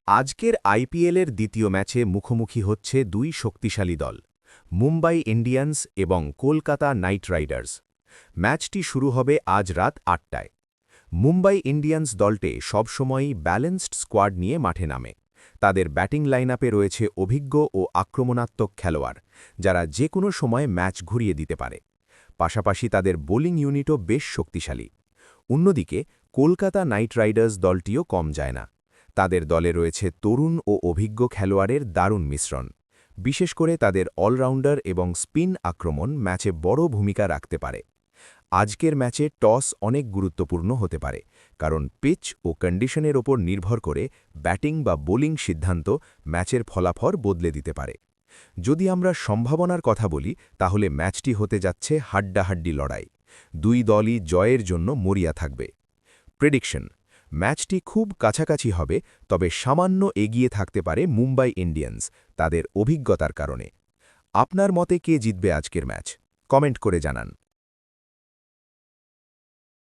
আজকের আইপিএলের দ্বিতীয় ম্যাচে মুখোমুখি হচ্ছে দুই শক্তিশালী দল, মুম্বাই ইন্ডিয়ান্স এবং কলকাতা নাইট রাইডার্স। ম্যাচটি শুরু হবে আজ রাত ৮টায়। মুম্বাই ইন্ডিয়ান্স দলটি সবসময়ই ব্যালেন্সড স্কোয়াড নিয়ে মাঠে নামে। তাদের ব্যাটিং লাইনআপে রয়েছে অভিজ্ঞ ও আক্রমণাত্মক খেলোয়াড়, যারা যে কোনো সময় ম্যাচ ঘুরিয়ে দিতে পারে। পাশাপাশি তাদের বোলিং ইউনিটও বেশ শক্তিশালী। অন্যদিকে কলকাতা নাইট রাইডার্স দলটিও কম যায় না। তাদের দলে রয়েছে তরুণ ও অভিজ্ঞ খেলোয়াড়ের দারুণ মিশ্রণ। বিশেষ করে তাদের অলরাউন্ডার এবং স্পিন আক্রমণ ম্যাচে বড় ভূমিকা রাখতে পারে। আজকের ম্যাচে টস অনেক গুরুত্বপূর্ণ হতে পারে, কারণ পিচ ও কন্ডিশনের ওপর নির্ভর করে ব্যাটিং বা বোলিং সিদ্ধান্ত ম্যাচের ফলাফল বদলে দিতে পারে। যদি আমরা সম্ভাবনার কথা বলি, তাহলে ম্যাচটি হতে যাচ্ছে হাড্ডাহাড্ডি লড়াই। দুই দলই জয়ের জন্য মরিয়া থাকবে। প্রেডিকশন: ম্যাচটি খুব কাছাকাছি হবে, তবে সামান্য এগিয়ে থাকতে পারে মুম্বাই ইন্ডিয়ান্স, তাদের অভিজ্ঞতার কারণে। আপনার মতে কে জিতবে আজকের ম্যাচ? কমেন্ট করে জানান।